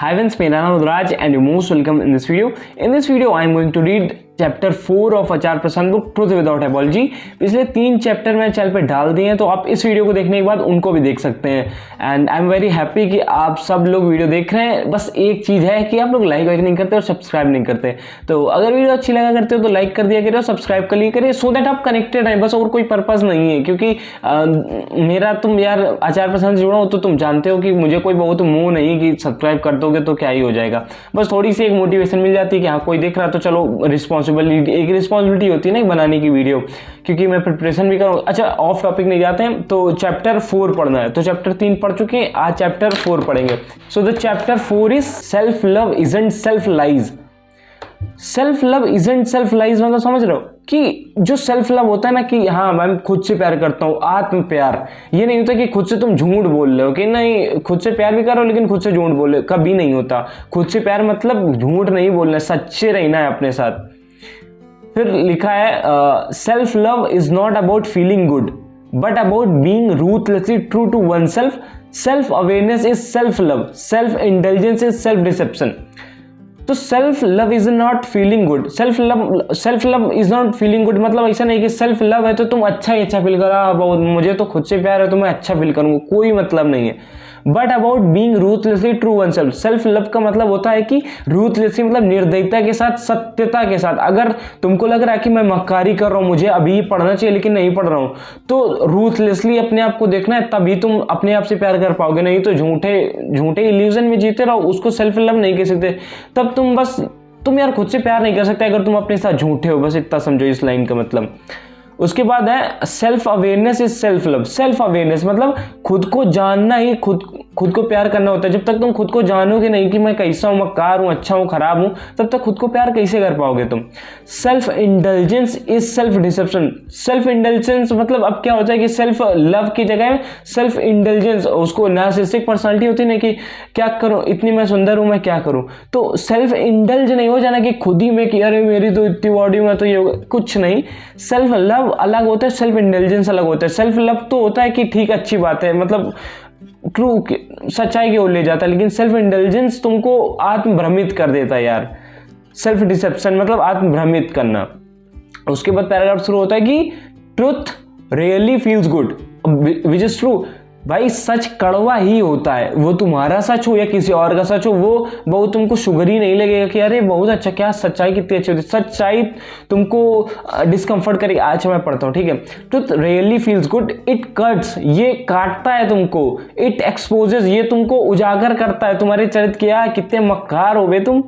Hi friends, मेरा नाम Rudras and you're most welcome in this video. In this video, I am going to read chapter 4 of Acharya Prasad book truth without apology. पिछले 3 chapter मैंने channel पे डाल दिए हैं, तो आप इस वीडियो को देखने के बाद उनको भी देख सकते हैं। And I am very happy कि आप सब लोग वीडियो देख रहे हैं। बस एक चीज़ है कि आप लोग लाइक नहीं करते और सब्सक्राइब नहीं करते। तो अगर वीडियो अच्छी लगा करते हो तो लाइक कर दिया करिए और सब्सक्राइब कर लिया करिए, सो दैट आप कनेक्टेड हैं। बस और कोई पर्पज़ नहीं है, क्योंकि मेरा तुम यार आचार्य प्रसाद से जुड़ा हो तो तुम जानते हो कि मुझे कोई बहुत मोह नहीं कि सब्सक्राइब कर दोगे तो क्या ही हो जाएगा। बस थोड़ी सी एक मोटिवेशन मिल जाती है कि हाँ कोई देख रहा है तो चलो रिस्पॉन्सिबिलिटी होती है ना बनाने की वीडियो, क्योंकि मैं प्रिपरेशन भी करूँ। अच्छा, ऑफ टॉपिक नहीं जाते हैं, तो चैप्टर 4 पढ़ना है। तो चैप्टर 3 पढ़ चुके हैं, आज चैप्टर 4 पढ़ेंगे। So the chapter 4 is self love isn't self lies. Self love isn't self lies मतलब समझ रहे हो कि जो सेल्फ लव होता है ना कि हाँ मैं खुद से प्यार करता हूँ, आत्म प्यार, ये नहीं होता कि खुद से तुम झूठ बोल रहे हो कि नहीं खुद से प्यार भी करो लेकिन खुद से झूठ बोल रहे हो, कभी नहीं होता। खुद से प्यार मतलब झूठ नहीं बोलना, सच्चे रहना है अपने साथ। फिर लिखा है self love is not about feeling good but about being ruthlessly true to one self. Self awareness is self love, self intelligence is self deception. तो self love is not feeling good, self love is not feeling good मतलब ऐसा नहीं कि self love है तो तुम अच्छा ही अच्छा फील करो, मुझे तो खुद से प्यार है तो मैं अच्छा फील करूंगा, कोई मतलब नहीं है। But about being ruthlessly true one self. Self love का मतलब होता है कि रूथलेसली मतलब निर्दयता के साथ, सत्यता के साथ। अगर तुमको लग रहा है कि मैं मक्कारी कर रहा हूं, मुझे अभी पढ़ना चाहिए लेकिन नहीं पढ़ रहा हूं, तो रूथलेसली अपने आप को देखना है, तभी तुम अपने आप से प्यार कर पाओगे। नहीं तो झूठे इल्यूजन में जीते रहो, उसको सेल्फ लव नहीं कह सकते। तब तुम यार खुद से प्यार नहीं कर सकते अगर तुम अपने साथ झूठे हो। बस इतना समझो इस लाइन का मतलब। उसके बाद है self awareness is self love. Self awareness मतलब खुद को जानना ही खुद को प्यार करना होता है। जब तक तुम खुद को जानोगे नहीं कि मैं कैसा हूँ, मक्कार हूँ, अच्छा हूँ, खराब हूँ, तब तक खुद को प्यार कैसे कर पाओगे तुम। Self intelligence is self deception. Self intelligence मतलब अब क्या होता है कि सेल्फ लव की जगह सेल्फ इंटेलिजेंस, उसको नार्सिसिस्टिक पर्सनालिटी होती है ना कि क्या करूँ, इतनी मैं सुंदर हूँ, मैं क्या करूँ। तो सेल्फ इंटेलिज नहीं हो जाना कि खुद ही में कि अरे मेरी तो इतनी बॉडी में तो ये कुछ नहीं। सेल्फ लव अलग होता है, सेल्फ इंटेलिजेंस अलग होता है। सेल्फ लव तो होता है कि ठीक अच्छी बात है, मतलब ट्रू सच्चाई की ओर ले जाता है, लेकिन सेल्फ इंटेलिजेंस तुमको आत्मभ्रमित कर देता है यार। सेल्फ डिसेप्शन मतलब आत्मभ्रमित करना। उसके बाद पैराग्राफ शुरू होता है कि truth really feels good which is true. भाई सच कड़वा ही होता है, वो तुम्हारा सच हो या किसी और का सच हो, वो बहुत तुमको शुगर ही नहीं लगेगा कि अरे बहुत अच्छा, क्या सच्चाई कितनी अच्छी होती है। सच्चाई तुमको डिस्कम्फर्ट करेगी। अच्छा मैं पढ़ता हूँ, ठीक है। Truth really feels good, it cuts, ये काटता है तुमको। इट एक्सपोजेस, ये तुमको उजागर करता है तुम्हारे चरित्र क्या कितने मक्कार हो गए तुम।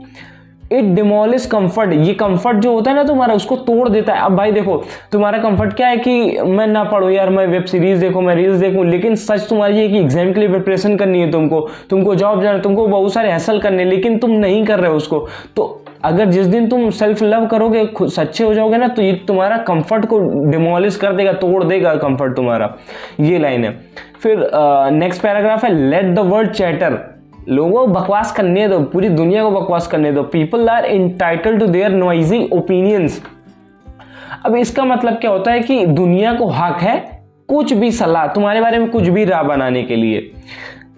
इट डिमोलिश कंफर्ट, ये कंफर्ट जो होता है ना तुम्हारा, उसको तोड़ देता है। अब भाई देखो तुम्हारा कंफर्ट क्या है कि मैं ना पढ़ूं यार, मैं वेब सीरीज देखूं, मैं रील्स देखूं, लेकिन सच तुम्हारी है कि एग्जाम के लिए प्रिपरेशन करनी है, तुमको जॉब जाना, तुमको बहुत सारे हैसल करने, लेकिन तुम नहीं कर रहे हो उसको। तो अगर जिस दिन तुम सेल्फ लव करोगे, खुद सच्चे हो जाओगे ना, तो ये तुम्हारा कंफर्ट को डिमोलिश कर देगा, तोड़ देगा कंफर्ट तुम्हारा। ये लाइन है। फिर नेक्स्ट पैराग्राफ है लेट द वर्ल्ड चैटर। लोगों को बकवास करने दो, पूरी दुनिया को बकवास करने दो। People are entitled to their noisy opinions. अब इसका मतलब क्या होता है कि दुनिया को हक है कुछ भी सलाह, तुम्हारे बारे में कुछ भी राय बनाने के लिए।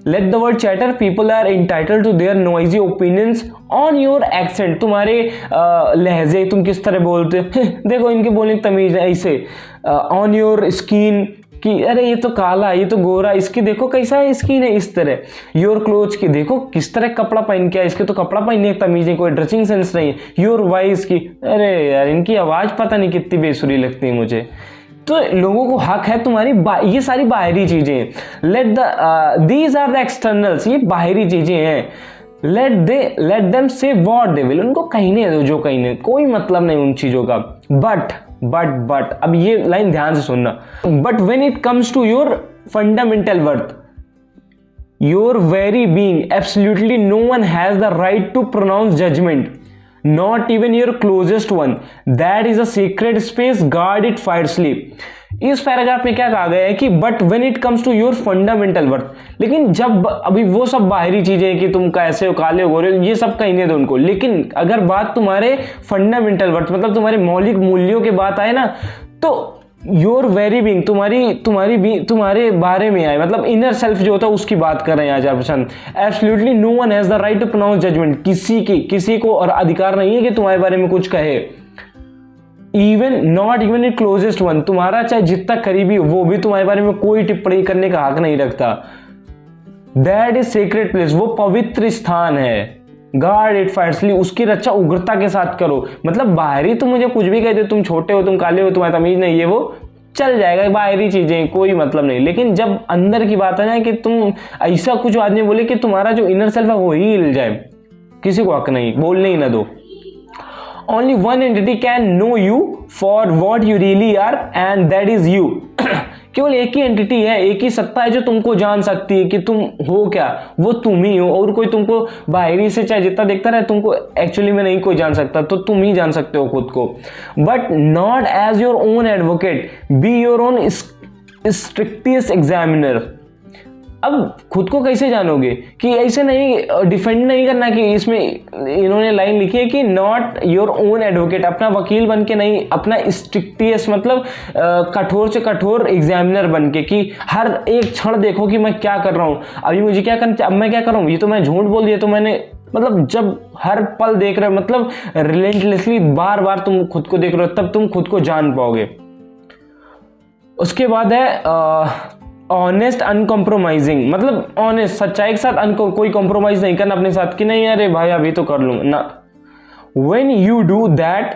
Let the world chatter, people are entitled to their noisy opinions on your accent. तुम्हारे लहजे, तुम किस तरह बोलते हो देखो इनके बोलने की तमीज है ऐसे। ऑन योर स्किन कि अरे ये तो काला, ये तो गोरा, इसकी देखो कैसा है स्किन है, इस तरह। योर क्लोथ की देखो किस तरह कपड़ा पहन के, इसके तो कपड़ा पहनने की तमीज है, कोई ड्रेसिंग सेंस नहीं है। योर वॉइस की, अरे यार इनकी आवाज पता नहीं कितनी बेसुरी लगती है मुझे। तो लोगों को हक है तुम्हारी ये सारी बाहरी चीजें हैं। दीज आर द एक्सटर्नल्स, ये बाहरी चीजें हैं। लेट देम से व्हाट दे विल, उनको कहने दो जो कहने, कोई मतलब नहीं उन चीजों का। बट अब ये लाइन ध्यान से सुनना। But when it comes to your fundamental worth, your very being, absolutely no one has the right to pronounce judgement, not even your closest one. That is a secret space, guard it fiercely. इस paragraph में क्या कहा गया है कि but when it comes to your fundamental worth, लेकिन जब अभी वो सब बाहरी चीजें हैं कि तुम कैसे हो, काले हो, गोरे हो, ये सब कहने दो उनको, लेकिन अगर बात तुम्हारे फंडामेंटल वर्थ मतलब तुम्हारे मौलिक मूल्यों की बात आए ना, तो योर वेरी बीइंग, तुम्हारे बारे में आए, मतलब इनर सेल्फ जो होता है उसकी बात कर रहे हैं Acharya Prashant. Absolutely no one has the right to pronounce judgement, किसी को और अधिकार नहीं है कि तुम्हारे बारे में कुछ कहे। Not even it closest one, तुम्हारा चाहे जितना करीबी हो वो भी तुम्हारे बारे में कोई टिप्पणी करने का हक नहीं रखता। दैट इज सीक्रेट प्लेस, वो पवित्र स्थान है। गार्ड इट फायरसली, उसकी रक्षा उग्रता के साथ करो। मतलब बाहरी तुम मुझे कुछ भी कहते हो, तुम छोटे हो, तुम काले हो, तुम्हारी तमीज नहीं, ये वो चल जाएगा, बाहरी चीजें कोई मतलब नहीं। लेकिन जब अंदर की बात आ जाए कि तुम ऐसा कुछ आदमी बोले कि तुम्हारा जो इनर सेल्फ है वो ही हिल जाए, किसी को हक नहीं, बोलने ही ना दो। Only one entity can know you for what you really are and that is you। केवल एक ही एंटिटी है, एक ही सत्ता है जो तुमको जान सकती है कि तुम हो क्या, वो तुम ही हो। और कोई तुमको बाहरी से चाहे जितना देखता रहे, तुमको एक्चुअली में नहीं कोई जान सकता, तो तुम ही जान सकते हो खुद को। But not as your own advocate, be your own strictest examiner. अब खुद को कैसे जानोगे कि ऐसे नहीं डिफेंड नहीं करना कि इसमें इन्होंने लाइन लिखी है कि नॉट योर ओन एडवोकेट, अपना वकील बन के नहीं, अपना स्ट्रिक्टेस्ट मतलब कठोर से कठोर एग्जामिनर बन के, कि हर एक क्षण देखो कि मैं क्या कर रहा हूँ, अभी मुझे क्या करना, अब मैं क्या कर रहा हूँ, ये तो मैं झूठ बोल दिया, तो मैंने मतलब जब हर पल देख रहे हो, मतलब रिलेंटलेसली बार बार तुम खुद को देख रहे हो, तब तुम खुद को जान पाओगे। उसके बाद है ऑनेस्ट अनकॉम्प्रोमाइजिंग, मतलब ऑनेस्ट, सच्चाई के साथ कोई कॉम्प्रोमाइज नहीं करना अपने साथ कि नहीं अरे भाई अभी तो कर लूंगा ना। When you do that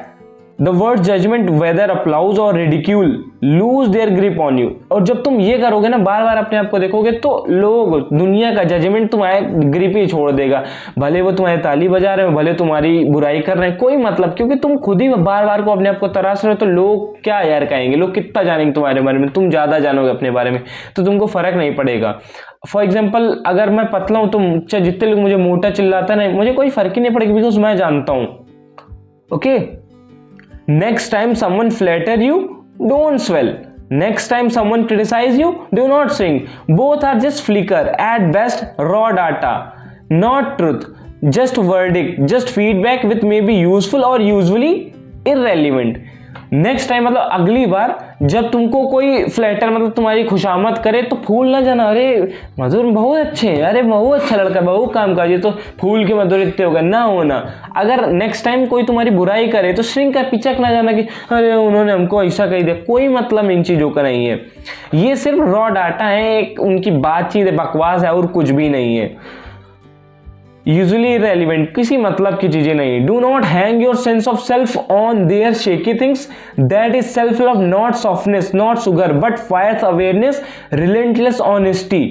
the word judgement whether applause और ridicule lose their grip on you. और जब तुम ये करोगे ना, बार बार अपने आप को देखोगे, तो लोग, दुनिया का जजमेंट तुम्हारे ग्रिप ही छोड़ देगा। भले वो तुम्हारी ताली बजा रहे हो, भले तुम्हारी बुराई कर रहे हैं, कोई मतलब, क्योंकि तुम खुद ही बार बार को अपने आप को तराश रहे हो। तो लोग क्या यार कहेंगे, लोग कितना जानेंगे तुम्हारे बारे में, तुम ज्यादा जानोगे अपने बारे में, तो तुमको फर्क नहीं पड़ेगा। फॉर एग्जाम्पल, अगर मैं पतला हूं, तुम चाहे जितने लोग मुझे मोटा चिल्लाता है, मुझे कोई फर्क ही नहीं पड़ेगा, बिकॉज मैं जानता हूं। Okay, next time someone flatter you, don't swell. Next time someone criticize you, do not sing. Both are just flicker, at best raw data, not truth, just verdict, just feedback with maybe useful or usually irrelevant. Next time, मतलब अगली बार जब तुमको कोई flatter मतलब तुम्हारी खुशामद करे, तो फूल ना जाना, अरे मधुर बहुत अच्छे हैं, अरे बहुत अच्छा लड़का, बहुत काम काज, तो फूल के मधुर इतने हो गए ना होना। अगर नेक्स्ट टाइम कोई तुम्हारी बुराई करे तो श्रिंक का पिचक ना जाना कि अरे उन्होंने हमको ऐसा कह दिया, कोई मतलब इन चीज़ों का नहीं है। ये सिर्फ रॉ डाटा है, एक उनकी बातचीत है, बकवास है, और कुछ भी नहीं है। यूजुअली इररेलेवेंट, किसी मतलब की चीजें नहीं। Do not hang your sense of self on their shaky things, that is self love, not softness, not sugar, but fierce awareness, relentless honesty.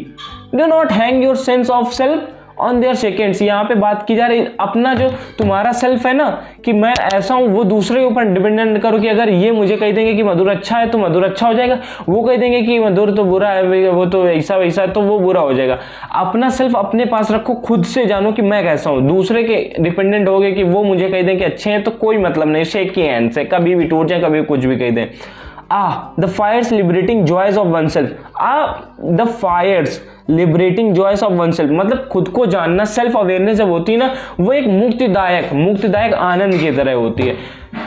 Do not hang your sense of self on their seconds. यहाँ पे बात की जा रही अपना जो तुम्हारा self है ना, कि मैं ऐसा हूँ, वो दूसरे के ऊपर डिपेंडेंट करो कि अगर ये मुझे कह देंगे कि मधुर अच्छा है तो मधुर अच्छा हो जाएगा, वो कह देंगे कि मधुर तो बुरा है, वो तो ऐसा वैसा है, तो वो बुरा हो जाएगा। अपना सेल्फ अपने पास रखो, खुद से जानो कि मैं कैसा हूँ। दूसरे के डिपेंडेंट हो गए कि वो मुझे कह दें कि अच्छे हैं, तो कोई मतलब नहीं, शेक की हैंड से कभी भी टूट जाए, कभी कुछ भी कह दें। The fierce liberating joys of one self, the fierce liberating joys of one self, मतलब खुद को जानना, सेल्फ अवेयरनेस जब होती है ना, वो एक मुक्तिदायक आनंद की तरह होती है।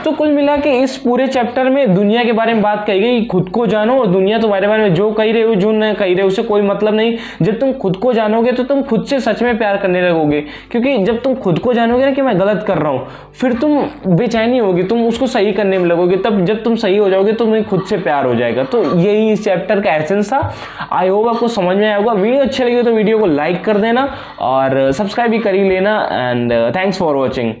तो कुल मिला के इस पूरे चैप्टर में दुनिया के बारे में बात कही गई, खुद को जानो, और दुनिया तुम्हारे बारे में जो कही रहे हो, जो न कही रहे हो, उससे कोई मतलब नहीं। जब तुम खुद को जानोगे तो तुम खुद से सच में प्यार करने लगोगे, क्योंकि जब तुम खुद को जानोगे ना कि मैं गलत कर रहा हूँ, फिर तुम बेचैनी होगी, तुम उसको सही करने में लगोगे। तब जब तुम सही हो जाओगे तो तुम्हें खुद से प्यार हो जाएगा। तो यही इस चैप्टर का एसेंस था। आई होप आपको समझ में आया होगा। वीडियो अच्छी लगी तो वीडियो को लाइक कर देना और सब्सक्राइब भी कर ही लेना। And thanks for watching.